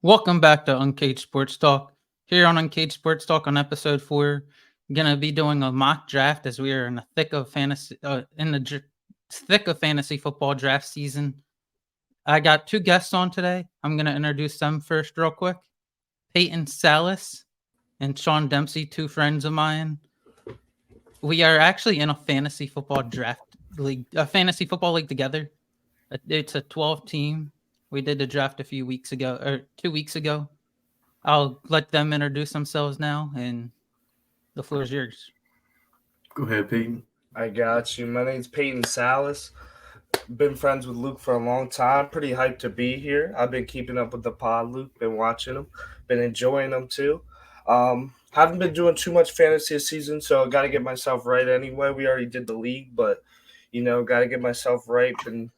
Welcome back to Uncaged Sports Talk. Here on Uncaged Sports Talk on episode 4, we're gonna be doing a mock draft as we are in the thick of fantasy football draft season. I got two guests on today. I'm gonna introduce them first, real quick. Peyton Salas and Shawn Dempsey, two friends of mine. We are actually in a fantasy football league together. It's a 12 team. We did the draft a few weeks ago, or 2 weeks ago. I'll let them introduce themselves now, and the floor is yours. Go ahead, Peyton. I got you. My name's Peyton Salas. Been friends with Luke for a long time. Pretty hyped to be here. I've been keeping up with the pod, Luke. Been watching them. Been enjoying them too. Haven't been doing too much fantasy this season, so got to get myself right anyway. We already did the league, but got to get myself right. Been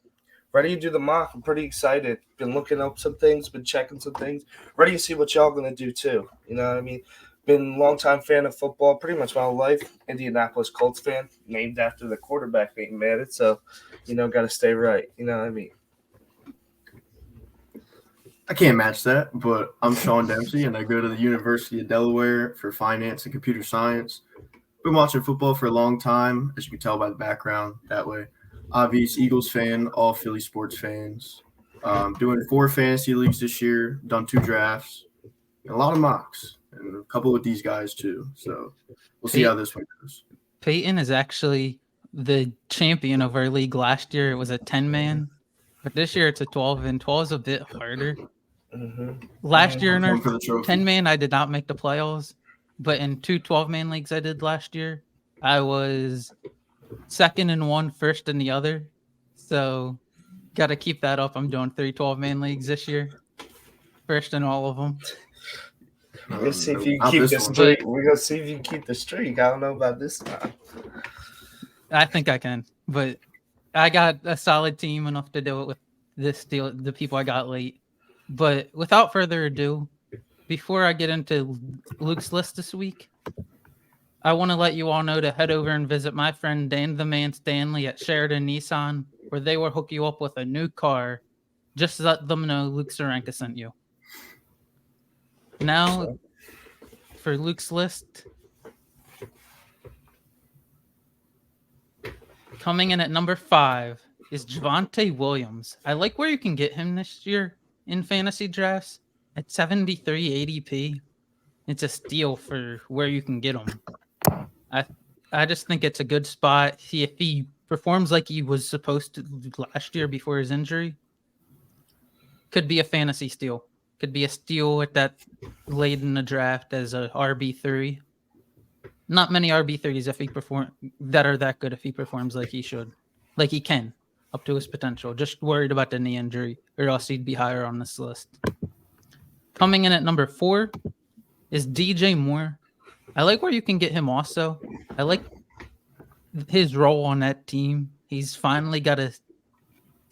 ready to do the mock. I'm pretty excited. Been looking up some things. Been checking some things. Ready to see what y'all gonna do too. You know what I mean? Been a longtime fan of football, pretty much my whole life. Indianapolis Colts fan, named after the quarterback being mad. So, got to stay right. You know what I mean? I can't match that, but I'm Shawn Dempsey, and I go to the University of Delaware for finance and computer science. Been watching football for a long time, as you can tell by the background that way. Obvious Eagles fan, all Philly sports fans. Doing 4 fantasy leagues this year, done 2 drafts, and a lot of mocks, and a couple with these guys too. So we'll see how this one goes. Peyton is actually the champion of our league. Last year it was a 10-man, but this year it's a 12, and 12 is a bit harder. Last year in our 10-man, I did not make the playoffs, but in 2 12-man leagues I did last year, I was second in one, first in the other. So got to keep that up. I'm doing 3 12-man leagues this year, first in all of them. We'll see if you can keep the streak. We're gonna see if you can keep the streak. I don't know about this time. I think I can, but I got a solid team enough to do it with this deal. The people I got late. But without further ado, before I get into Luke's list this week, I want to let you all know to head over and visit my friend Dan the Man Stanley at Sheridan Nissan, where they will hook you up with a new car. Just let them know Luke Saranka sent you. Now, for Luke's list, coming in at number 5 is Javonte Williams. I like where you can get him this year in fantasy drafts at 73 ADP. It's a steal for where you can get him. I just think it's a good spot. If he performs like he was supposed to last year before his injury, could be a fantasy steal. Could be a steal at that late in the draft as a RB3. Not many RB3s that are that good if he performs like he should. Like he can, up to his potential. Just worried about the knee injury, or else he'd be higher on this list. Coming in at number 4 is DJ Moore. I like where you can get him also. I like his role on that team. He's finally got a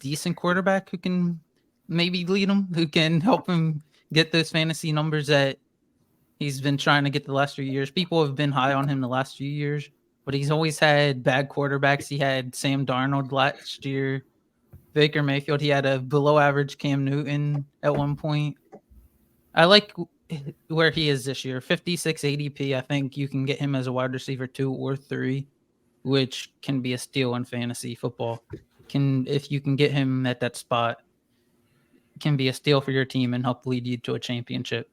decent quarterback who can maybe lead him, who can help him get those fantasy numbers that he's been trying to get the last few years. People have been high on him the last few years, but he's always had bad quarterbacks. He had Sam Darnold last year, Baker Mayfield. He had a below average Cam Newton at one point. I like where he is this year. 56 ADP. I think you can get him as a wide receiver 2 or 3, which can be a steal in fantasy football. If you can get him at that spot, can be a steal for your team and help lead you to a championship.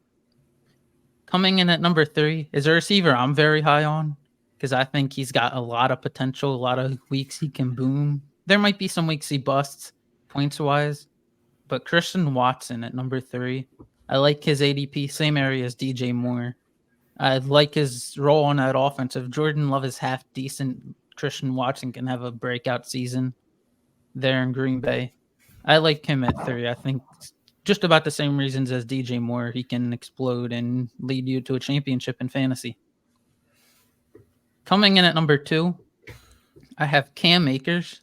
Coming in at number 3 is a receiver I'm very high on because I think he's got a lot of potential. A lot of weeks he can boom. There might be some weeks he busts points-wise, but Christian Watson at number 3. I like his ADP, same area as DJ Moore. I like his role on that offense. If Jordan Love is half decent, Christian Watson can have a breakout season there in Green Bay. I like him at 3. I think just about the same reasons as DJ Moore. He can explode and lead you to a championship in fantasy. Coming in at number 2, I have Cam Akers.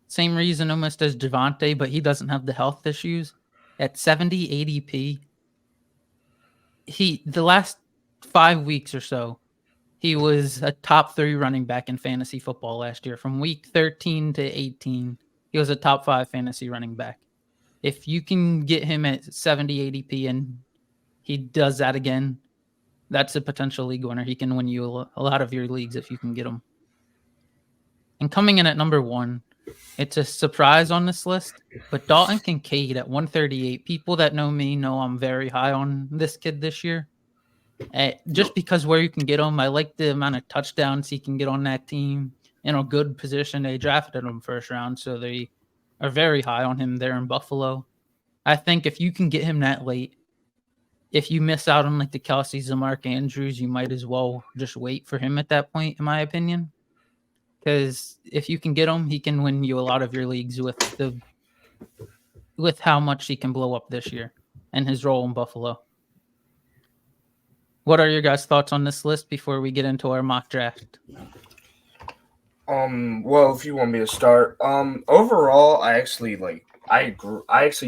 Same reason almost as Javonte, but he doesn't have the health issues. At 70 ADP, the last 5 weeks or so, he was a top 3 running back in fantasy football last year. From week 13 to 18, he was a top 5 fantasy running back. If you can get him at 70 ADP and he does that again, that's a potential league winner. He can win you a lot of your leagues if you can get him. And coming in at number 1, it's a surprise on this list, but Dalton Kincaid at 138. People that know me know I'm very high on this kid this year. Just because where you can get him, I like the amount of touchdowns he can get on that team in a good position. They drafted him first round, so they are very high on him there in Buffalo. I think if you can get him that late, if you miss out on like the Kelce's and Mark Andrews, you might as well just wait for him at that point, in my opinion. Because if you can get him, he can win you a lot of your leagues with how much he can blow up this year and his role in Buffalo. What are your guys' thoughts on this list before we get into our mock draft? Well, if you want me to start, overall, I actually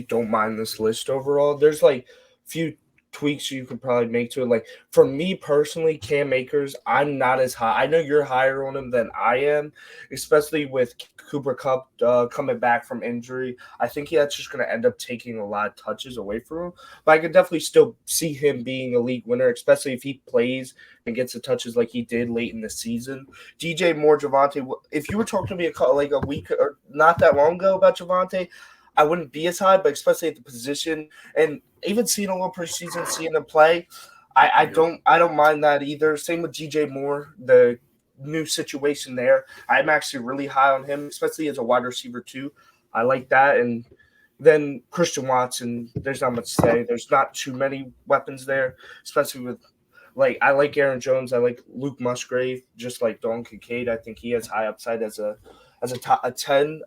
don't mind this list overall. There's like few tweaks you could probably make to it. Like for me personally, Cam Akers, I'm not as high. I know you're higher on him than I am, especially with Cooper Kupp coming back from injury. I think that's just going to end up taking a lot of touches away from him. But I could definitely still see him being a league winner, especially if he plays and gets the touches like he did late in the season. DJ Moore, Javonte, if you were talking to me a week or not that long ago about Javonte, I wouldn't be as high, but especially at the position and even seeing a little preseason, seeing him play, I don't mind that either. Same with DJ Moore, the new situation there. I'm actually really high on him, especially as a wide receiver too. I like that. And then Christian Watson, there's not much to say. There's not too many weapons there, especially with I like Aaron Jones. I like Luke Musgrave, just like Dalton Kincaid. I think he has high upside as a top 10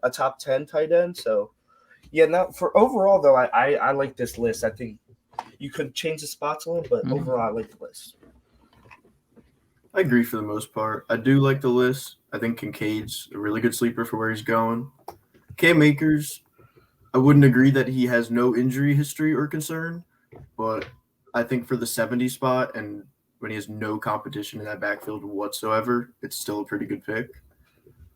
tight end. So. Yeah, now for overall though, I like this list. I think you could change the spots a little, but overall I like the list. I agree for the most part. I do like the list. I think Kincaid's a really good sleeper for where he's going. Cam Akers, I wouldn't agree that he has no injury history or concern, but I think for the 70 spot and when he has no competition in that backfield whatsoever, it's still a pretty good pick.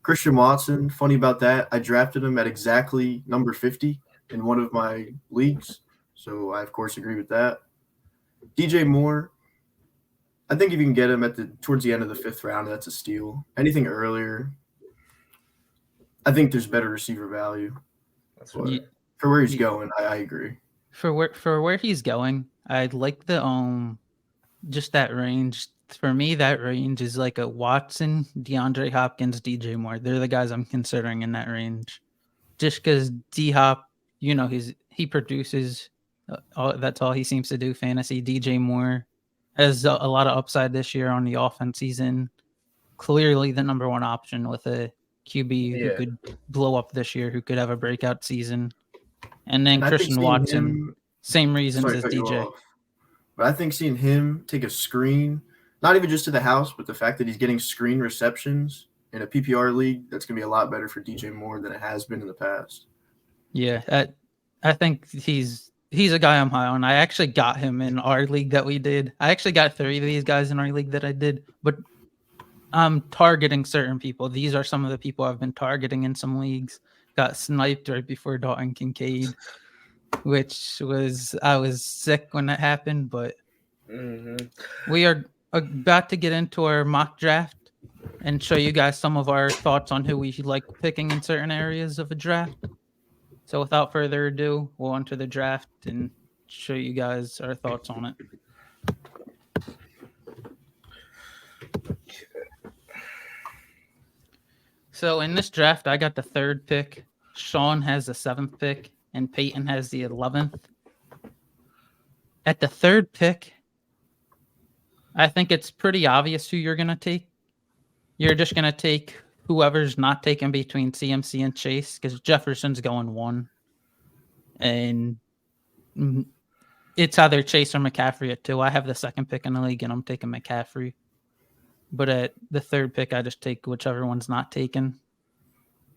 Christian Watson, funny about that, I drafted him at exactly number 50 in one of my leagues, so I, of course, agree with that. DJ Moore, I think if you can get him towards the end of the 5th round, that's a steal. Anything earlier, I think there's better receiver value. For where he's going, I agree. For where he's going, I'd like the just that range. For me, that range is like a Watson, DeAndre Hopkins, DJ Moore. They're the guys I'm considering in that range. Just because D-Hop, he produces. That's all he seems to do, fantasy. DJ Moore has a lot of upside this year on the offense. He's in clearly the number 1 option with a QB who could blow up this year, who could have a breakout season. And then Christian Watson, same reasons as DJ. But I think seeing him take a screen, not even just to the house, but the fact that he's getting screen receptions in a PPR league, that's going to be a lot better for DJ Moore than it has been in the past. Yeah, I think he's a guy I'm high on. I actually got him in our league that we did. I actually got 3 of these guys in our league that I did, but I'm targeting certain people. These are some of the people I've been targeting in some leagues. Got sniped right before Dalton Kincaid, I was sick when that happened, but we are about to get into our mock draft and show you guys some of our thoughts on who we like picking in certain areas of a draft. So without further ado, we'll enter the draft and show you guys our thoughts on it. So in this draft, I got the 3rd pick. Shawn has the 7th pick, and Peyton has the 11th. At the 3rd pick, I think it's pretty obvious who you're going to take. You're just going to take whoever's not taken between CMC and Chase, because Jefferson's going 1. And it's either Chase or McCaffrey at 2. I have the 2nd pick in the league, and I'm taking McCaffrey. But at the 3rd pick, I just take whichever one's not taken.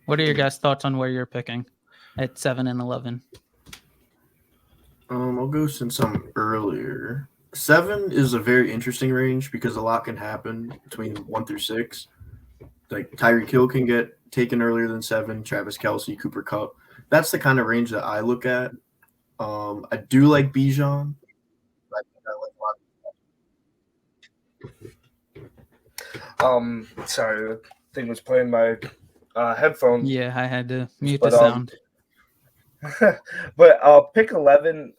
What are your guys' thoughts on where you're picking at 7 and 11? I'll go since I'm earlier. 7 is a very interesting range because a lot can happen between 1 through 6. Like Tyreek Hill can get taken earlier than 7, Travis Kelce, Cooper Kupp. That's the kind of range that I look at. I do like Bijan. I Sorry, the thing was playing my headphone. Yeah, I had to mute the But sound. but pick 11,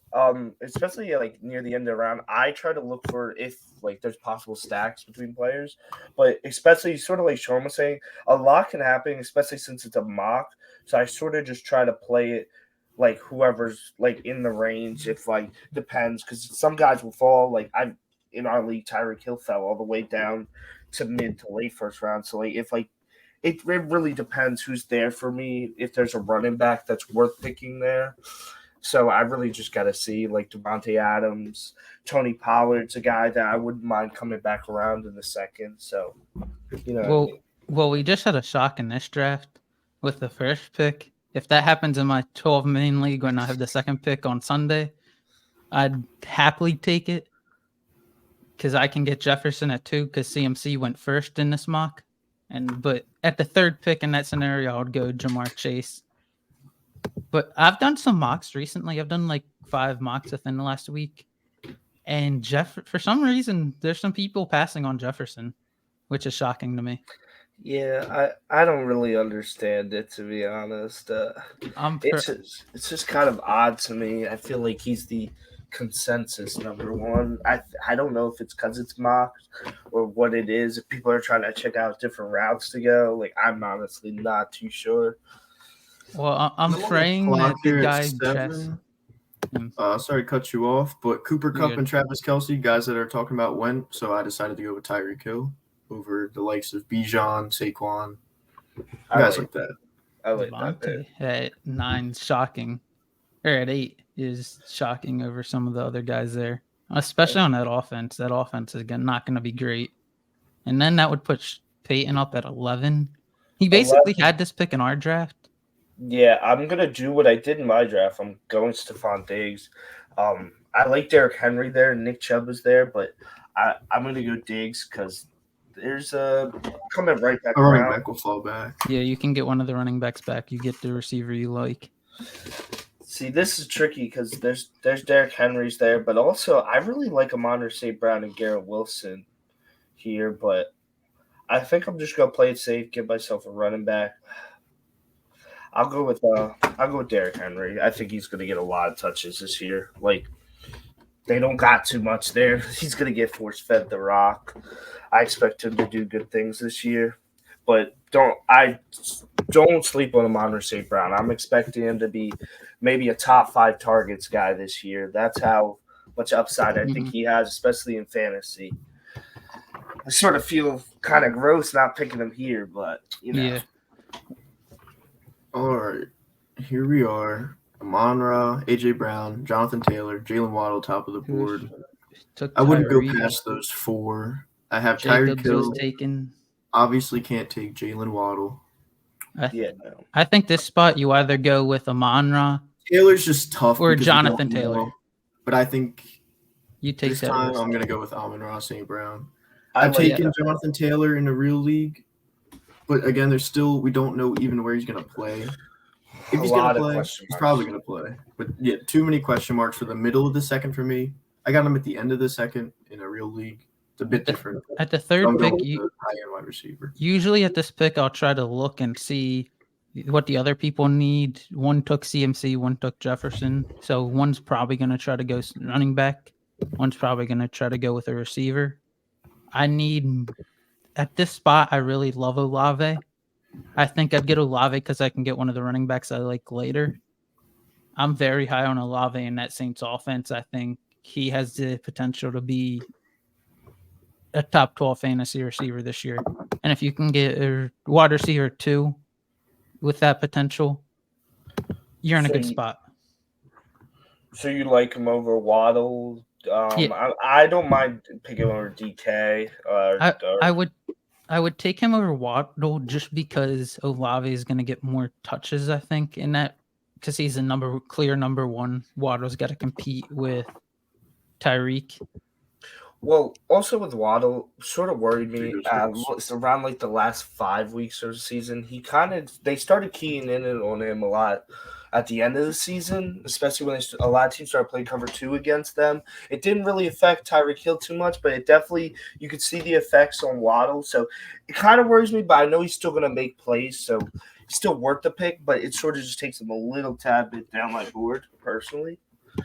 especially like near the end of the round, I try to look for if like there's possible stacks between players, but especially sort of like Shawn was saying, a lot can happen, especially since it's a mock. So I sort of just try to play it like whoever's like in the range. If like depends, because some guys will fall. Like I in our league, Tyreek Hill fell all the way down to mid to late first round. So like if like it really depends who's there for me. If there's a running back that's worth picking there, so I really just got to see like Devontae Adams, Tony Pollard's a guy that I wouldn't mind coming back around in the second. So you know, Well, well, we just had a shock in this draft with the first pick. If that happens in my 12 main league when I have the second pick on Sunday, I'd happily take it because I can get Jefferson at 2 because CMC went first in this mock. But at the third pick in that scenario, I would go Jamar Chase. But I've done some mocks recently. I've done like 5 mocks within the last week. And for some reason, there's some people passing on Jefferson, which is shocking to me. yeah, I don't really understand it, to be honest. It's just kind of odd to me. I feel like he's the consensus number one. I don't know if it's because it's mocked or what it is. If people are trying to check out different routes to go, like I'm honestly not too sure. Well, I'm praying that the guy checks. Sorry to cut you off, but Cooper Kupp Good. and Travis Kelce, guys that are talking about went, so I decided to go with Tyreek Hill over the likes of Bijan, Saquon, guys like that. I like Devontae at 9 shocking, or at 8 is shocking over some of the other guys there, especially on that offense. That offense is not going to be great. And then that would put Peyton up at 11. He basically 11. had this pick in our draft. Yeah, I'm gonna do what I did in my draft. I'm going Stephon Diggs. I like Derrick Henry there. Nick Chubb is there, but I'm gonna go Diggs because there's a coming right back A around. running back will fall back. Yeah, you can get one of the running backs back. You get the receiver you like. See, this is tricky because there's Derrick Henry's there, but also I really like Amon St. Brown and Garrett Wilson here, but I think I'm just gonna play it safe, give myself a running back. I'll go with Derrick Henry. I think he's gonna get a lot of touches this year. Like they don't got too much there. He's gonna get force fed the rock. I expect him to do good things this year, but don't sleep on Amon St. Brown. I'm expecting him to be maybe a top 5 targets guy this year. That's how much upside I think he has, especially in fantasy. I sort of feel kind of gross not picking him here, but you know. Yeah. All right, here we are. Amon-Ra, A.J. Brown, Jonathan Taylor, Jalen Waddle, top of the board. I wouldn't go past those 4. I have Tyreek Hill. Taken. Obviously can't take Jalen Waddle. I think this spot you either go with Amon-Ra. Taylor's just tough. Or Jonathan Taylor. But I think you take this that time risk. I'm going to go with Amon-Ra St. Brown. I've taken Jonathan Taylor in a real league. But again, we don't know even where he's going to play. If he's going to play, he's probably going to play. But yeah, too many question marks for the middle of the second for me. I got him at the end of the second in a real league. It's a bit different. At the third pick, high-end wide receiver. Usually at this pick, I'll try to look and see what the other people need. One took CMC, one took Jefferson. So one's probably going to try to go running back. One's probably going to try to go with a receiver. At this spot, I really love Olave. I think I'd get Olave because I can get one of the running backs I like later. I'm very high on Olave in that Saints offense. I think he has the potential to be a top 12 fantasy receiver this year. And if you can get a wide receiver 2 with that potential, you're in a good spot. So you like him over Waddle? Yeah. I don't mind picking him over DK. I would take him over Waddle just because Olave is going to get more touches, I think, in that because he's a clear number 1. Waddle's got to compete with Tyreek. Well, also with Waddle, sort of worried me. It's around like the last 5 weeks of the season. They started keying in on him a lot at the end of the season, especially when a lot of teams started playing cover 2 against them. It didn't really affect Tyreek Hill too much, but it definitely, you could see the effects on Waddle. So it kind of worries me, but I know he's still going to make plays, so he's still worth the pick, but it sort of just takes him a little tad bit down my board, personally.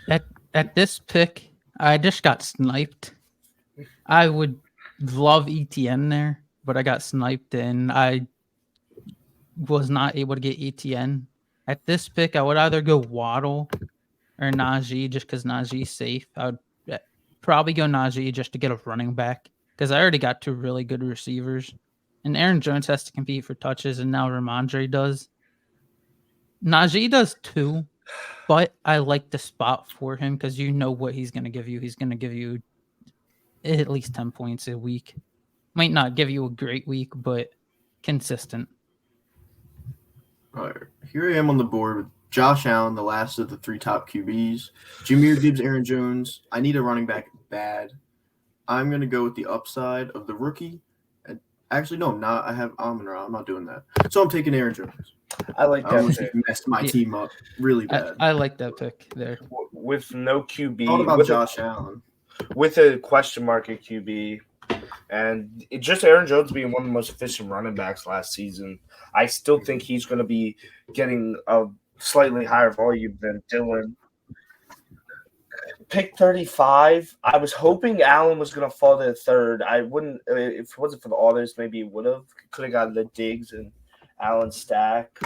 At this pick, I just got sniped. I would love ETN there, but I got sniped and I was not able to get ETN. At this pick, I would either go Waddle or Najee just because Najee's safe. I would probably go Najee just to get a running back because I already got 2 really good receivers. And Aaron Jones has to compete for touches, and now Ramondre does. Najee does too, but I like the spot for him because you know what he's going to give you. He's going to give you at least 10 points a week. Might not give you a great week, but consistent. All right, here I am on the board with Josh Allen, the last of the 3 top QBs. Jahmyr Gibbs, Aaron Jones. I need a running back bad. I'm going to go with the upside of the rookie. Actually, no, I'm not. I have Amon-Ra. I'm not doing that. So I'm taking Aaron Jones. I like I that almost pick. messed my team up really bad. I like that pick there. With no QB. Thought about with Josh Allen. With a question mark at QB. And just Aaron Jones being one of the most efficient running backs last season, I still think he's going to be getting a slightly higher volume than Dylan. Pick 35. I was hoping Allen was going to fall to the 3rd. I wouldn't, if it wasn't for the others, maybe it would have. Could have gotten the Diggs and Allen stack.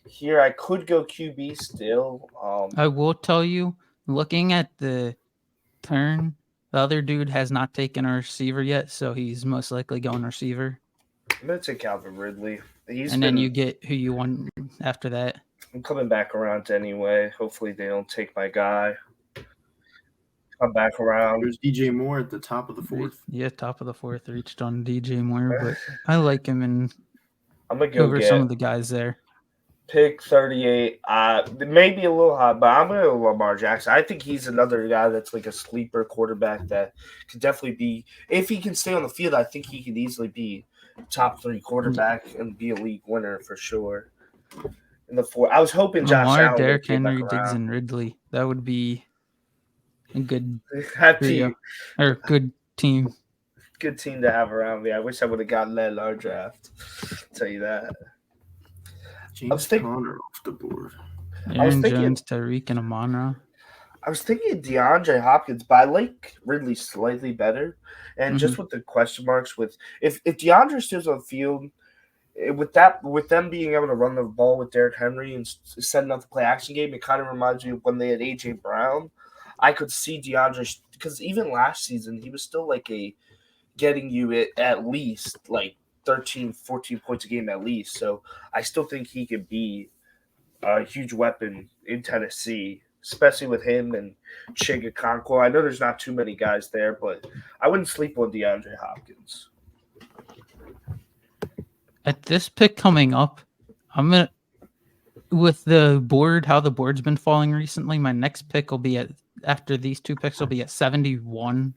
Here, I could go QB still. I will tell you, looking at the turn, the other dude has not taken a receiver yet, so he's most likely going receiver. I'm going to take Calvin Ridley. Then you get who you want after that. I'm coming back around anyway. Hopefully they don't take my guy. Come back around. There's DJ Moore at the top of the 4th. Yeah, top of the 4th reached on DJ Moore, but I like him and I'm going to go over get some of the guys there. Pick 38. Maybe a little high, but I'm going to go Lamar Jackson. I think he's another guy that's like a sleeper quarterback that could definitely be, if he can stay on the field, I think he could easily be top 3 quarterback and be a league winner for sure. In the 4th, I was hoping Josh Lamar, Allen Derrick would get Henry, back Diggs, around. and Ridley. That would be a good Happy, or good team. good team to have around me. I wish I would have gotten that in our draft. I'll tell you that. James Conner off the board. Aaron Jones, Tyreek, and Amon-Ra. I was thinking DeAndre Hopkins, but I like Ridley slightly better. And just with the question marks, with if DeAndre stays on the field, with them being able to run the ball with Derrick Henry and setting up the play action game, it kind of reminds me of when they had AJ Brown. I could see DeAndre, because even last season he was still like getting you at least like 13, 14 points a game at least. So I still think he could be a huge weapon in Tennessee, especially with him and Chigakonkwo. I know there's not too many guys there, but I wouldn't sleep on DeAndre Hopkins. At this pick coming up, I'm going to, with the board, how the board's been falling recently, my next pick will be after these 2 picks will be at 71.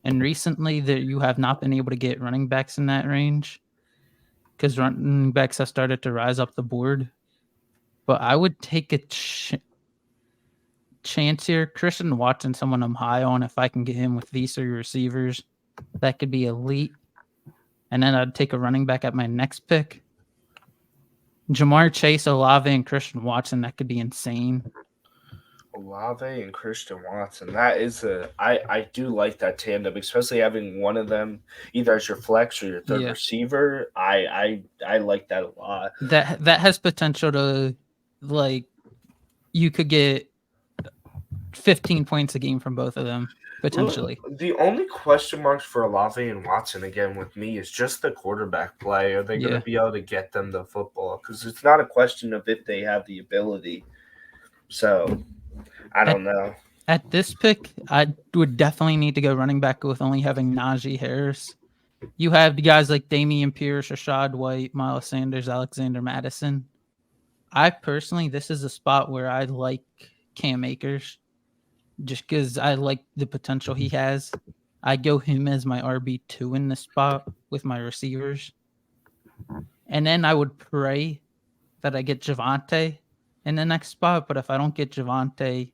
And recently you have not been able to get running backs in that range because running backs have started to rise up the board. But I would take a chance here. Christian Watson, someone I'm high on. If I can get him with these 3 receivers, that could be elite. And then I'd take a running back at my next pick. Jamar Chase, Olave, and Christian Watson. That could be insane. Olave and Christian Watson. That is I do like that tandem, especially having one of them either as your flex or your third receiver. I like that a lot. That has potential to, like, you could get 15 points a game from both of them. Potentially. The only question marks for Olave and Watson, again, with me, is just the quarterback play. Are they going to be able to get them the football? Because it's not a question of if they have the ability. So, I don't know. At this pick, I would definitely need to go running back with only having Najee Harris. You have the guys like Dameon Pierce, Rashad White, Miles Sanders, Alexander Madison. I personally, this is a spot where I like Cam Akers. Just because I like the potential he has. I go him as my RB2 in this spot with my receivers. And then I would pray that I get Javonte in the next spot. But if I don't get Javante,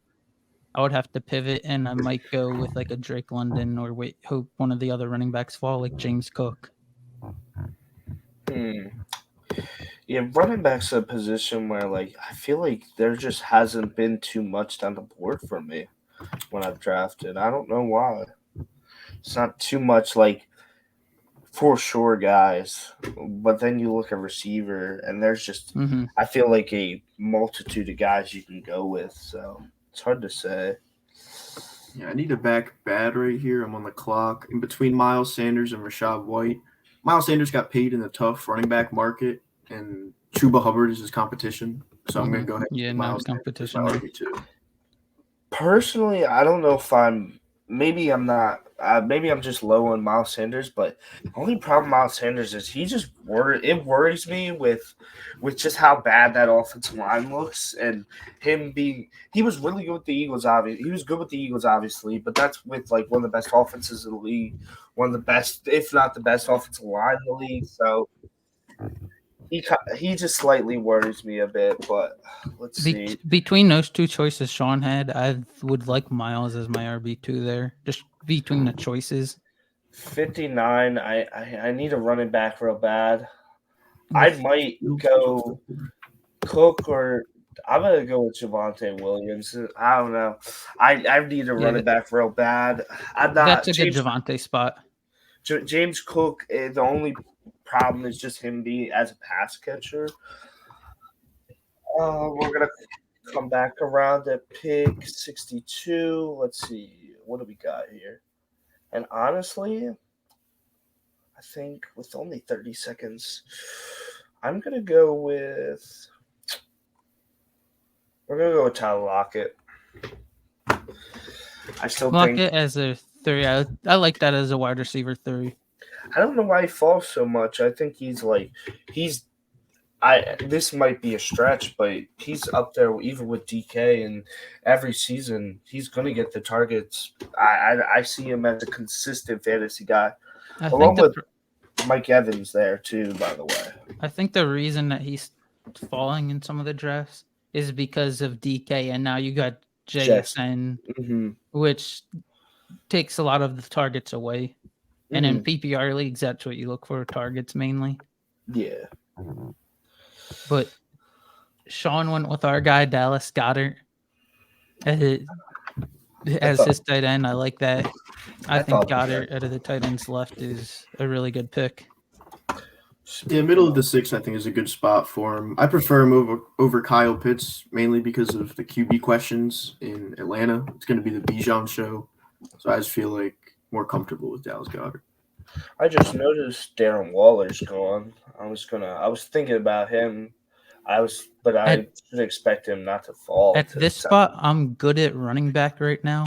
I would have to pivot, and I might go with like a Drake London or hope one of the other running backs fall, like James Cook. Yeah, running back's a position where like I feel like there just hasn't been too much on the board for me when I've drafted. I don't know why. It's not too much like for sure guys, but then you look at receiver and there's just I feel like a multitude of guys you can go with, so it's hard to say. Yeah, I need a back bad right here. I'm on the clock in between Miles Sanders and Rashad White. Miles Sanders got paid in the tough running back market, and Chuba Hubbard is his competition. So I'm going to go ahead and Yeah, take no Miles competition. Sanders as my RB2. Personally, I don't know if maybe I'm not. Maybe I'm just low on Miles Sanders, but the only problem with Miles Sanders is it worries me with just how bad that offensive line looks, and he was really good with the Eagles. Obviously, he was good with the Eagles, obviously, but that's with like one of the best offenses in the league, one of the best, if not the best, offensive line in the league. So he just slightly worries me a bit, but let's see. Between those two choices Shawn had, I would like Miles as my RB2 there. Just between the choices. 59, I need a running back real bad. I might go Cook or I'm going to go with Javante Williams. I don't know. I need a running back real bad. I'm not. That's a good Javante spot. James Cook, the only problem is just him being as a pass catcher. We're going to come back around at pick 62. Let's see. What do we got here? And honestly, I think with only 30 seconds, I'm going to go with – we're going to go with Tyler Lockett. I still Lockett think – as a 3. I like that as a wide receiver 3. I don't know why he falls so much. I think he's this might be a stretch, but he's up there even with DK, and every season he's going to get the targets. I see him as a consistent fantasy guy, along with Mike Evans there too, by the way. I think the reason that he's falling in some of the drafts is because of DK, and now you got JSN, which takes a lot of the targets away. And in PPR leagues, that's what you look for, targets mainly. Yeah. But Shawn went with our guy, Dallas Goedert, as his tight end. I like that. I think Goddard out of the tight ends left is a really good pick. Yeah, middle of the 6th, I think, is a good spot for him. I prefer him over Kyle Pitts, mainly because of the QB questions in Atlanta. It's going to be the Bijan show. So I just feel like more comfortable with Dallas Goedert. I just noticed Darren Waller's gone. I was thinking about him. I should expect him not to fall. At this spot, I'm good at running back right now.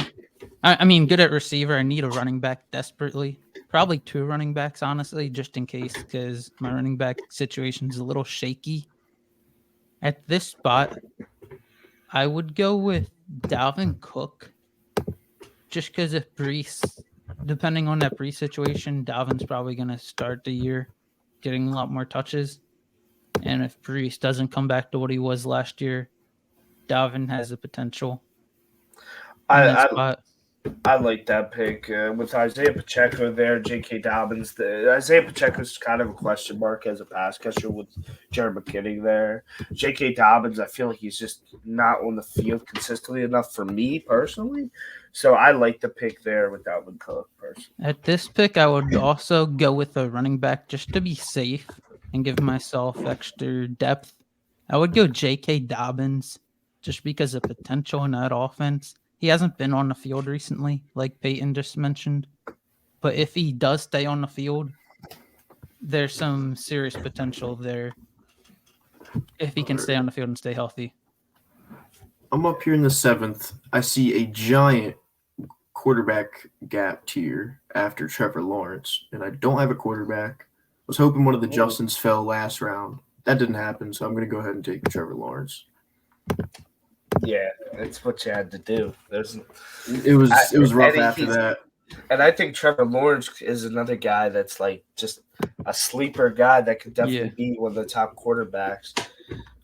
I mean, good at receiver. I need a running back desperately. Probably 2 running backs, honestly, just in case, because my running back situation is a little shaky. At this spot, I would go with Dalvin Cook, just because if Brees, depending on that Brees situation, Dalvin's probably going to start the year getting a lot more touches. And if Brees doesn't come back to what he was last year, Dalvin has the potential. I like that pick with Isaiah Pacheco there, J.K. Dobbins. Isaiah Pacheco's kind of a question mark as a pass catcher with Jared McKinnon there. J.K. Dobbins, I feel like he's just not on the field consistently enough for me personally. So I like the pick there with Dalvin Cook personally. At this pick, I would also go with a running back just to be safe and give myself extra depth. I would go J.K. Dobbins just because of potential in that offense. He hasn't been on the field recently, like Peyton just mentioned. But if he does stay on the field, there's some serious potential there if he can stay on the field and stay healthy. I'm up here in the 7th. I see a giant quarterback gap tier after Trevor Lawrence, and I don't have a quarterback. I was hoping one of the Justins fell last round. That didn't happen, so I'm going to go ahead and take Trevor Lawrence. Yeah, it's what you had to do. It was rough after that. And I think Trevor Lawrence is another guy that's like just a sleeper guy that could definitely be one of the top quarterbacks.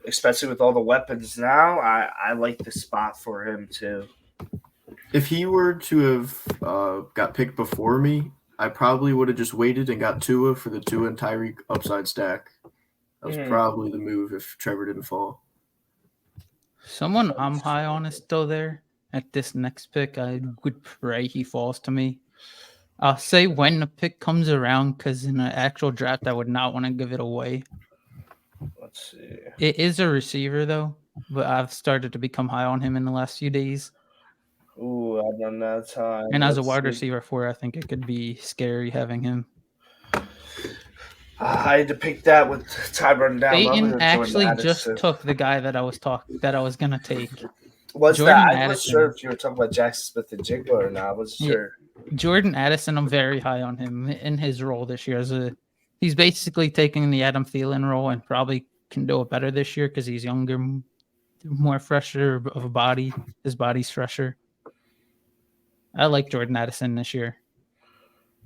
especially with all the weapons now, I like the spot for him too. If he were to have got picked before me, I probably would have just waited and got Tua for the Tua and Tyreek upside stack. That was probably the move if Trevor didn't fall. Someone I'm high on is still there. At this next pick, I would pray he falls to me. I'll say when the pick comes around, because in an actual draft, I would not want to give it away. Let's see. It is a receiver, though, but I've started to become high on him in the last few days. Ooh, I've done that time. And as a wide receiver 4, I think it could be scary having him. I had to pick that with time running down. Peyton actually just took the guy that I was gonna take. Was Jordan that? I wasn't sure if you were talking about Jackson Smith and Jigba or not. I wasn't sure. Jordan Addison, I'm very high on him in his role this year. He's basically taking the Adam Thielen role and probably can do it better this year because he's younger, more fresher of a body. His body's fresher. I like Jordan Addison this year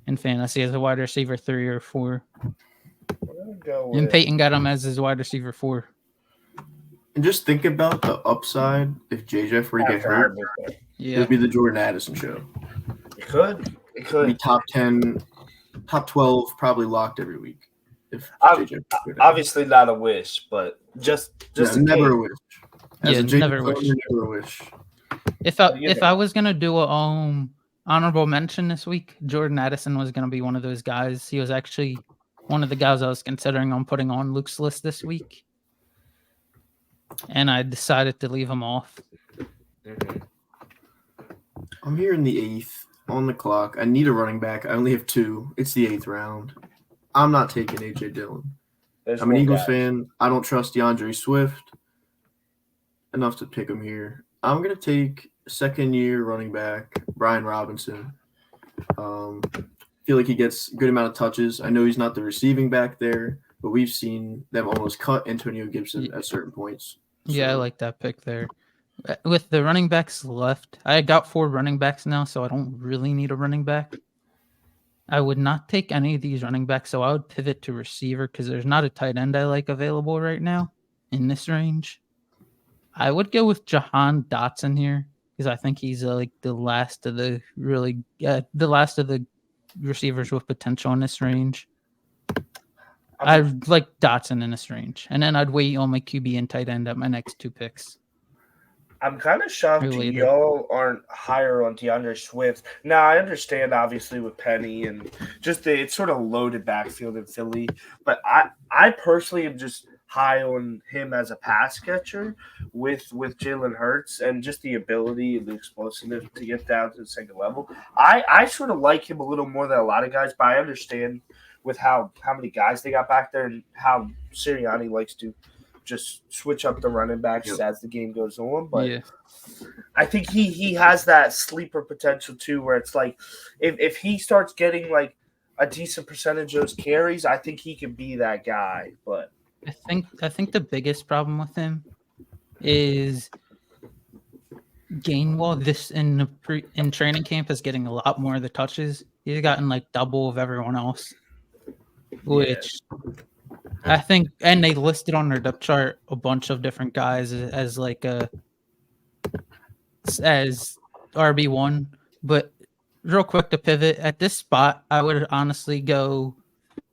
in fantasy as a wide receiver 3 or 4. And Peyton got him as his wide receiver 4. And just think about the upside if JJ were to get hurt. It would be the Jordan Addison show. It could. Be top 10, top 12, probably locked every week. If JJ obviously not a wish, but just never a wish. Never a wish. Never a wish. If I was gonna do a honorable mention this week, Jordan Addison was gonna be one of those guys. He was actually one of the guys I was considering on putting on Luke's list this week, and I decided to leave him off. I'm here in the 8th on the clock. I need a running back. I only have 2. It's the 8th round. I'm not taking A.J. Dillon. I'm an Eagles fan. I don't trust DeAndre Swift enough to pick him here. I'm going to take second-year running back Brian Robinson. Feel like he gets a good amount of touches. I know he's not the receiving back there, but we've seen them almost cut Antonio Gibson at certain points. So. Yeah, I like that pick there. With the running backs left, I got 4 running backs now, so I don't really need a running back. I would not take any of these running backs, so I would pivot to receiver because there's not a tight end I like available right now in this range. I would go with Jahan Dotson here because I think he's like the last of the receivers with potential in this range. I like Dotson in this range, and then I'd wait on my QB and tight end at my next 2 picks. I'm kind of shocked y'all aren't higher on DeAndre Swift. Now, I understand, obviously, with Penny and just it's sort of loaded backfield in Philly, but I personally am just high on him as a pass catcher with Jalen Hurts and just the ability and the explosiveness to get down to the second level. I sort of like him a little more than a lot of guys, but I understand with how many guys they got back there and how Sirianni likes to just switch up the running backs as the game goes on. But I think he has that sleeper potential too, where it's like if he starts getting like a decent percentage of those carries, I think he can be that guy. But I think the biggest problem with him is Gainwell in training camp is getting a lot more of the touches. He's gotten like double of everyone else, which I think, and they listed on their depth chart a bunch of different guys as RB1. But real quick to pivot at this spot, I would honestly go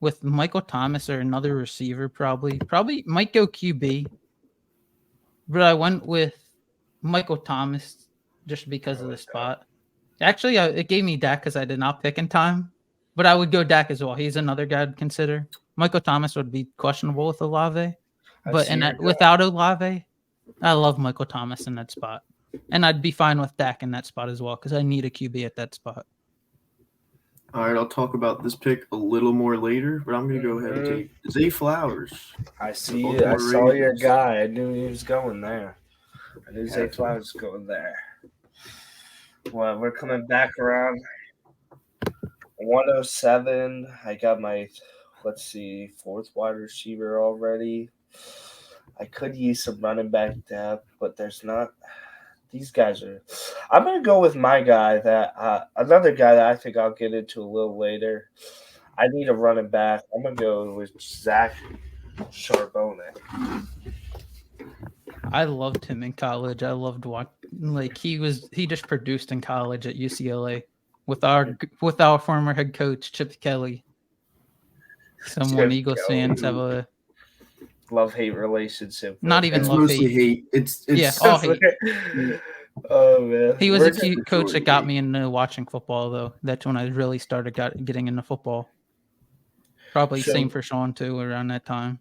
with Michael Thomas or another receiver. Probably might go QB, but I went with Michael Thomas just because of the spot. Actually, it gave me Dak because I did not pick in time, but I would go Dak as well. He's another guy I'd consider. Michael Thomas would be questionable with Olave, but without Olave, I love Michael Thomas in that spot, and I'd be fine with Dak in that spot as well because I need a QB at that spot. All right, I'll talk about this pick a little more later, but I'm going to go ahead and take Zay Flowers. I see it. I saw your guy. I knew he was going there. I knew Zay Flowers was going there. Well, we're coming back around 107. I got my, fourth wide receiver already. I could use some running back depth, but there's not. These guys are. I'm going to go with my guy another guy that I think I'll get into a little later. I need a running back. I'm going to go with Zach Charbonnet. I loved him in college. I loved he just produced in college at UCLA with our former head coach Chip Kelly. Someone Chip Eagles Kelly. fans have a Love-hate relationship. not with even It's him. love mostly hate. hate. It's Yeah, it's all hate. Oh man, He was a Where's- cute coach that got hate. me into watching football, though. That's when I really started getting into football. Probably So- same for Shawn too, around that time.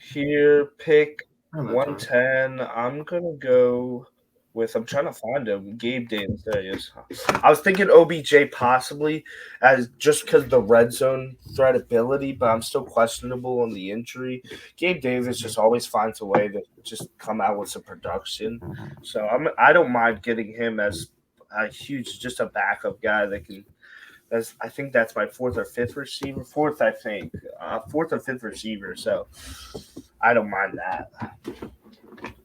Here, pick Around that 110. I'm gonna go with. I'm trying to find him. Gabe Davis. There he is. I was thinking OBJ possibly, as just because the red zone threat ability, but I'm still questionable on the injury. Gabe Davis just always finds a way to just come out with some production. So I don't mind getting him as a huge, just a backup guy that can. I think that's my fourth or fifth receiver. Fourth, I think. Fourth or fifth receiver. So I don't mind that.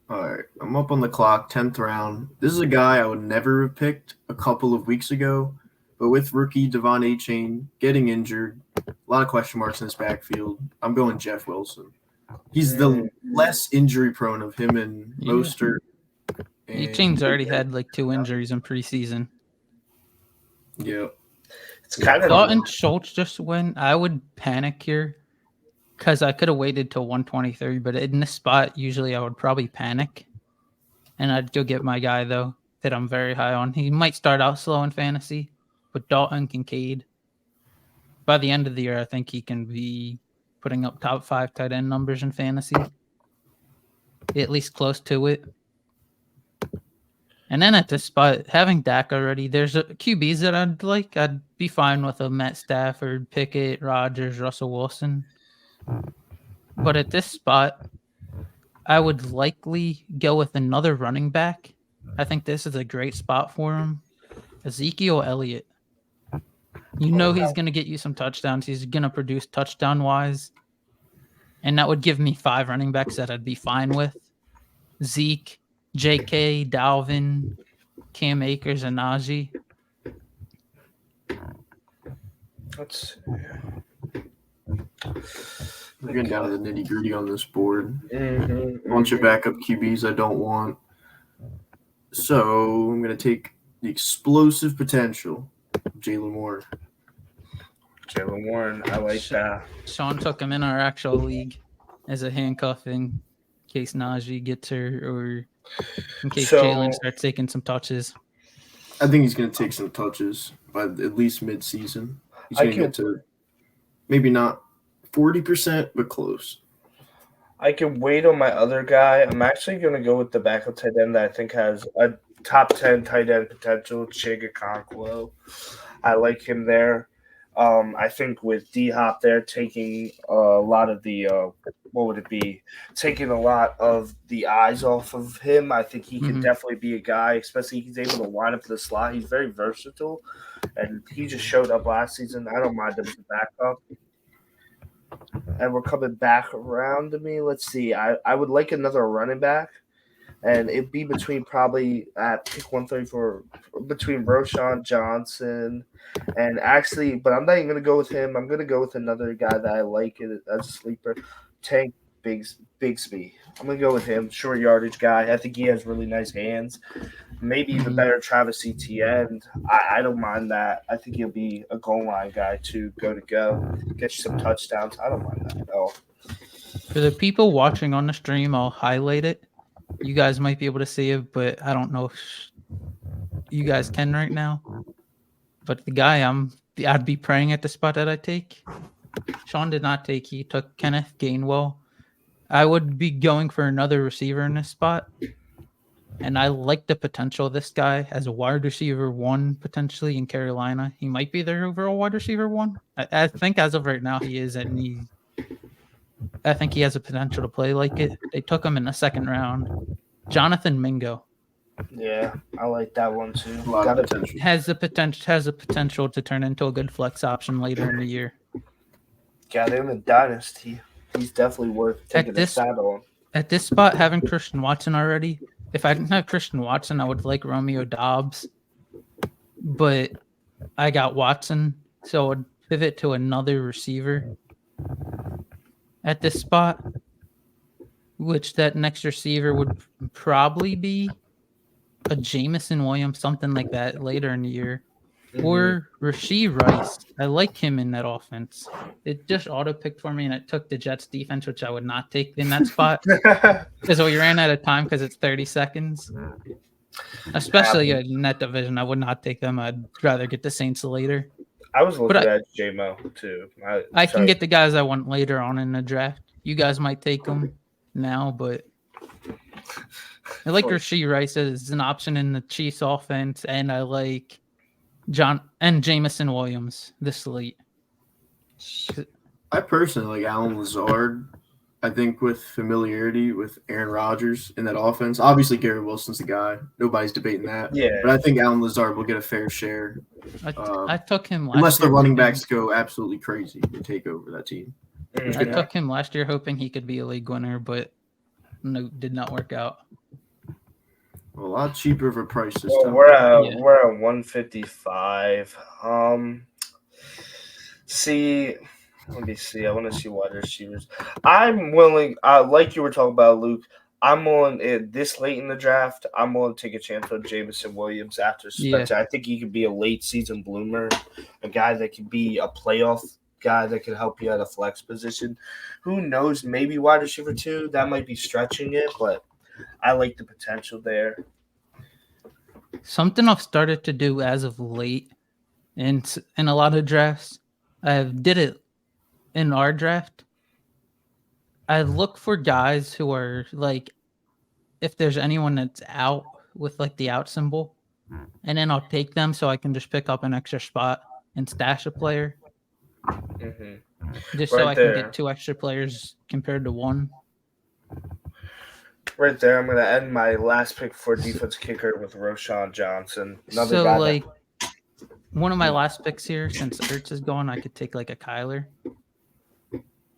All right, I'm up on the clock, 10th round. This is a guy I would never have picked a couple of weeks ago, but with rookie Devon Achane getting injured, a lot of question marks in his backfield, I'm going Jeff Wilson. He's the less injury prone of him and Yeah. Mostert. Achane's already had like 2 injuries in preseason. Yeah. It's kind of Thoughton Schultz just went. I would panic here because I could have waited till 123, but in this spot, usually I would probably panic. And I'd go get my guy, though, that I'm very high on. He might start out slow in fantasy, but Dalton Kincaid, by the end of the year, I think he can be putting up top 5 tight end numbers in fantasy, at least close to it. And then at this spot, having Dak already, there's QBs that I'd like. I'd be fine with a Matt Stafford, Pickett, Rodgers, Russell Wilson. But at this spot, I would likely go with another running back. I think this is a great spot for him. Ezekiel Elliott. You know he's going to get you some touchdowns. He's going to produce touchdown-wise. And that would give me 5 running backs that I'd be fine with. Zeke, J.K., Dalvin, Cam Akers, and Najee. Let's We're getting down to the nitty gritty on this board. Mm-hmm. A bunch of backup QBs I don't want. So I'm going to take the explosive potential of Jalen Warren. Jalen Warren. I like that. Shawn took him in our actual league as a handcuff in case Najee gets her or in case Jalen starts taking some touches. I think he's going to take some touches by at least mid-season. He's going to get to maybe not 40%, but close. I can wait on my other guy. I'm actually going to go with the backup tight end that I think has a top 10 tight end potential, Chiga Conquo. I like him there. I think with D-Hop there taking a lot of the taking a lot of the eyes off of him, I think he can definitely be a guy, especially he's able to line up the slot. He's very versatile, and he just showed up last season. I don't mind him as a backup. And we're coming back around to me. Let's see. I would like another running back, and it'd be between probably at pick 134 between Roshan Johnson and actually, but I'm not even going to go with him. I'm going to go with another guy that I like as a sleeper, Tank Bigsby. I'm going to go with him, short yardage guy. I think he has really nice hands. Maybe even better Travis Etienne. I don't mind that. I think he'll be a goal line guy to go, get you some touchdowns. I don't mind that at all. For the people watching on the stream, I'll highlight it. You guys might be able to see it, but I don't know if you guys can right now. But the guy I'd be praying at the spot that I take. Shawn did not take. He took Kenneth Gainwell. I would be going for another receiver in this spot. And I like the potential of this guy as a wide receiver 1 potentially in Carolina. He might be their overall wide receiver 1. I think as of right now he is, and I think he has a potential to play like it. They took him in the 2nd round. Jonathan Mingo. Yeah, I like that one too. A lot of potential. Has the potential to turn into a good flex option later in the year. Got him in Dynasty. He's definitely worth taking a shot on. At this spot, having Christian Watson already, if I didn't have Christian Watson, I would like Romeo Dobbs. But I got Watson, so I would pivot to another receiver. At this spot, which that next receiver would probably be a Jamison Williams, something like that later in the year. Or Rashee Rice. I like him in that offense. It just auto-picked for me, and it took the Jets defense, which I would not take in that spot. Because we ran out of time because it's 30 seconds. Especially in that division, I would not take them. I'd rather get the Saints later. I was looking at J-Mo, too. I can get the guys I want later on in the draft. You guys might take them now, but I like Rashee Rice as an option in the Chiefs offense, and I like Jamison Williams this late. I personally like Alan Lazard. I think with familiarity with Aaron Rodgers in that offense. Obviously, Gary Wilson's the guy. Nobody's debating that. Yeah. But I think Alan Lazard will get a fair share. I took him last unless year. the running backs go absolutely crazy and take over that team. I took him last year hoping he could be a league winner, but no, did not work out. Well, a lot cheaper of a price this time. We're at 155. Let me see. I want to see wide receivers. I'm willing. Like you were talking about, Luke. I'm on this late in the draft. I'm willing to take a chance on Jamison Williams after Spencer. I think he could be a late season bloomer, a guy that could be a playoff guy that could help you at a flex position. Who knows? Maybe wide receiver 2. That might be stretching it, but I like the potential there. Something I've started to do as of late in a lot of drafts, I did it in our draft. I look for guys who are like, if there's anyone that's out with like the out symbol, and then I'll take them so I can just pick up an extra spot and stash a player. Just so I can get 2 extra players compared to 1. Right there, I'm going to end my last pick for defense kicker with Roschon Johnson. One of my last picks here, since Ertz is gone, I could take like a Kyler.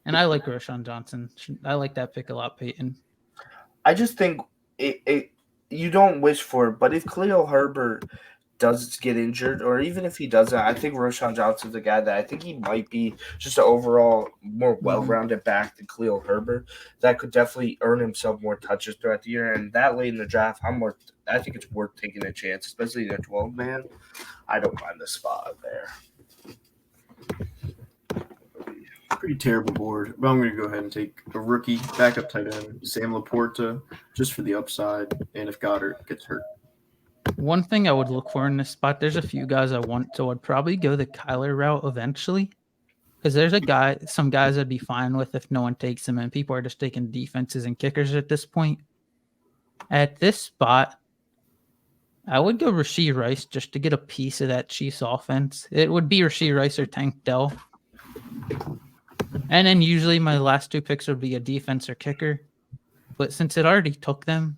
And I like Roschon Johnson. I like that pick a lot, Peyton. I just think you don't wish for it, but if Khalil Herbert does get injured, or even if he doesn't, I think Roschon Johnson's a guy that I think he might be just an overall more well-rounded back than Khalil Herbert that could definitely earn himself more touches throughout the year. And that late in the draft, I think it's worth taking a chance, especially in a 12-man. I don't mind the spot there. Pretty terrible board, but I'm going to go ahead and take a rookie backup tight end, Sam Laporta, just for the upside, and if Goddard gets hurt. One thing I would look for in this spot, there's a few guys I want, so I'd probably go the Kyler route eventually. Because there's some guys I'd be fine with if no one takes them, and people are just taking defenses and kickers at this point. At this spot, I would go Rashee Rice just to get a piece of that Chiefs offense. It would be Rashee Rice or Tank Dell. And then usually my last 2 picks would be a defense or kicker. But since it already took them,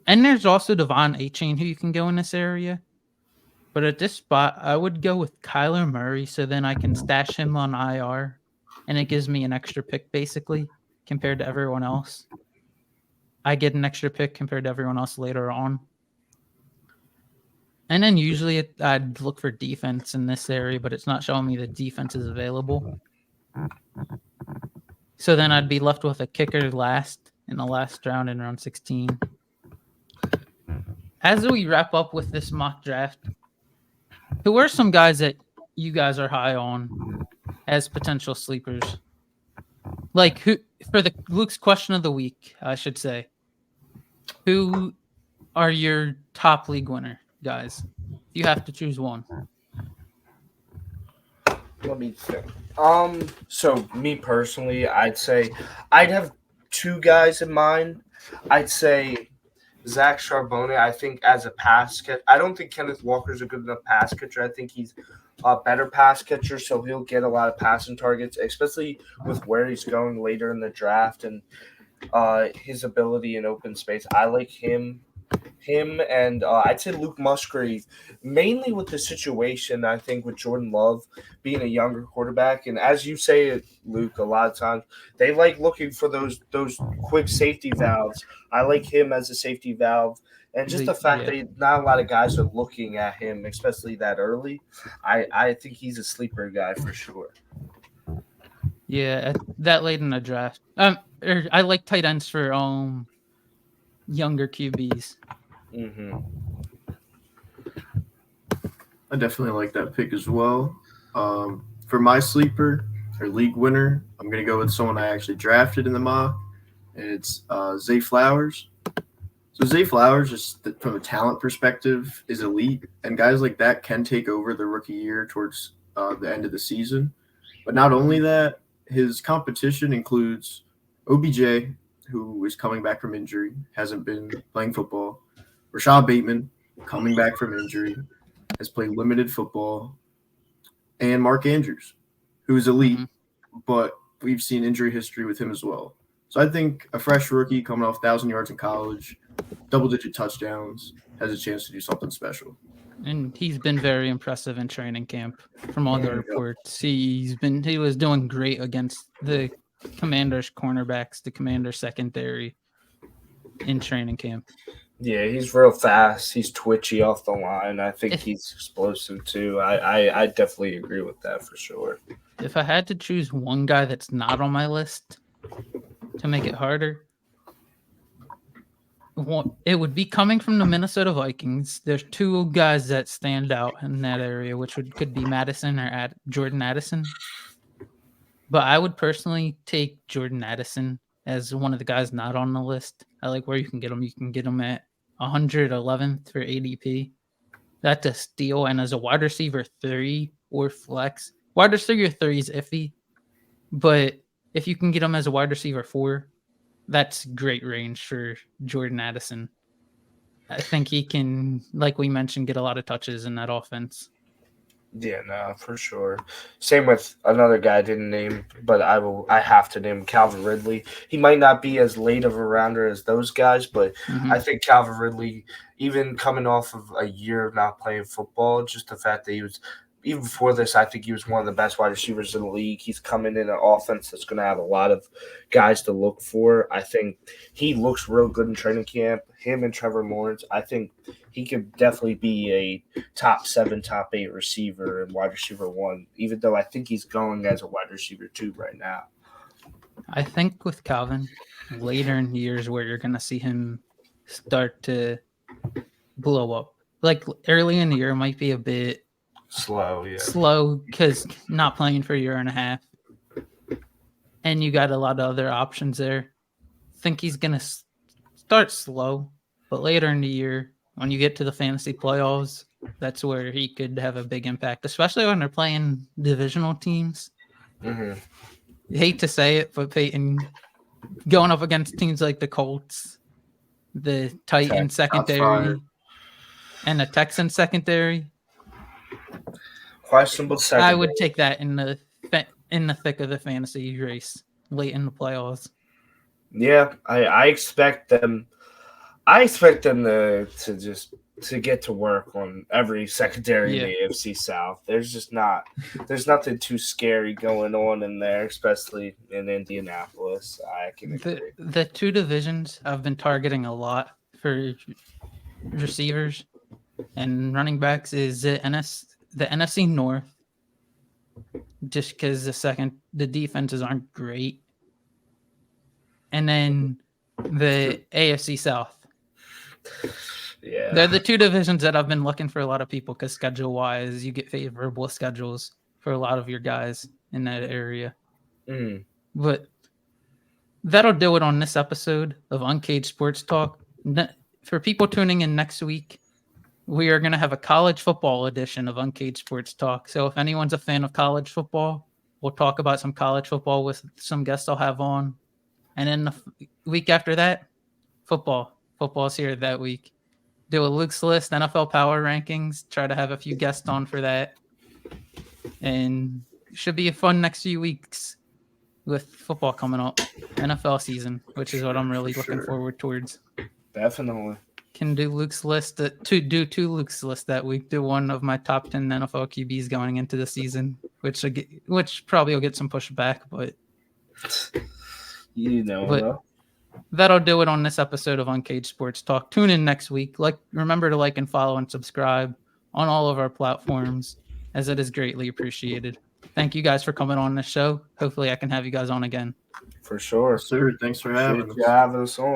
and there's also Devon Achane who you can go in this area. But at this spot, I would go with Kyler Murray so then I can stash him on IR. And it gives me an extra pick, basically, compared to everyone else. I get an extra pick compared to everyone else later on. And then usually I'd look for defense in this area, but it's not showing me the defense is available. So then I'd be left with a kicker last in the last round in round 16. As we wrap up with this mock draft, who are some guys that you guys are high on as potential sleepers? Like who for the Luke's question of the week, I should say. Who are your top league winner guys? You have to choose one. Let me think. So me personally, I'd say I'd have 2 guys in mind. I'd say Zach Charbonnet, I think as a pass catcher. I don't think Kenneth Walker's a good enough pass catcher. I think he's a better pass catcher, so he'll get a lot of passing targets, especially with where he's going later in the draft and his ability in open space. I like him and I'd say Luke Musgrave, mainly with the situation, I think, with Jordan Love being a younger quarterback. And as you say, Luke, a lot of times they like looking for those quick safety valves. I like him as a safety valve. And just the fact that not a lot of guys are looking at him, especially that early, I think he's a sleeper guy for sure. Yeah, that late in the draft. I like tight ends for younger QBs. Mm-hmm. I definitely like that pick as well. For my sleeper or league winner, I'm going to go with someone I actually drafted in the mock, and it's Zay Flowers. So Zay Flowers, just from a talent perspective, is elite, and guys like that can take over the rookie year towards the end of the season. But not only that, his competition includes OBJ, who is coming back from injury, hasn't been playing football. Rashad Bateman, coming back from injury, has played limited football, and Mark Andrews, who's elite, but we've seen injury history with him as well. So I think a fresh rookie coming off 1,000 yards in college, double-digit touchdowns, has a chance to do something special. And he's been very impressive in training camp. From all the reports, he was doing great against the Commanders' cornerbacks, the Commanders' secondary in training camp. Yeah, he's real fast. He's twitchy off the line. I think he's explosive too. I definitely agree with that for sure. If I had to choose one guy that's not on my list to make it harder, it would be coming from the Minnesota Vikings. There's two guys that stand out in that area, which could be Madison or Jordan Addison. But I would personally take Jordan Addison as one of the guys not on the list. I like where you can get him. You can get him at 111th for ADP. That's a steal. And as a wide receiver 3 or flex, wide receiver 3 is iffy. But if you can get him as a wide receiver 4, that's great range for Jordan Addison. I think he can, like we mentioned, get a lot of touches in that offense. Yeah, no, for sure. Same with another guy I didn't name, but I have to name Calvin Ridley. He might not be as late of a rounder as those guys, but I think Calvin Ridley, even coming off of a year of not playing football, just the fact that he was, even before this, I think he was one of the best wide receivers in the league. He's coming in an offense that's going to have a lot of guys to look for. I think he looks real good in training camp. Him and Trevor Lawrence, I think he could definitely be a top 7, top 8 receiver and wide receiver 1, even though I think he's going as a wide receiver 2 right now. I think with Calvin, later in years where you're going to see him start to blow up. Like early in the year might be a bit slow because not playing for a year and a half, and you got a lot of other options there. Think he's gonna start slow, but later in the year when you get to the fantasy playoffs, that's where he could have a big impact, especially when they're playing divisional teams. I hate to say it, but Peyton going up against teams like the Colts, the Titans secondary, and the Texans secondary. Questionable secondary. I would take that in the thick of the fantasy race late in the playoffs. Yeah, I expect them. I expect them to get to work on every secondary in the AFC South. There's nothing too scary going on in there, especially in Indianapolis. I can agree. The two divisions I've been targeting a lot for receivers and running backs is the NFC North, just because the defenses aren't great, and then the AFC South. Yeah, they're the two divisions that I've been looking for a lot of people because schedule-wise, you get favorable schedules for a lot of your guys in that area. But that'll do it on this episode of Uncaged Sports Talk. For people tuning in next week, we are going to have a college football edition of Uncaged Sports Talk. So if anyone's a fan of college football, we'll talk about some college football with some guests I'll have on. And then the week after that, football's here that week. Do a Luke's List, NFL Power Rankings, try to have a few guests on for that. And it should be a fun next few weeks with football coming up, NFL season, which is what I'm really looking forward towards. Definitely. Can do Luke's List, do two Luke's List that week. Do one of my top 10 NFL QBs going into the season, which probably will get some pushback, but that'll do it on this episode of Uncaged Sports Talk. Tune in next week. Remember to like and follow and subscribe on all of our platforms, as it is greatly appreciated. Thank you guys for coming on the show. Hopefully I can have you guys on again. For sure. Sir, thanks for having Appreciate us. you having us on.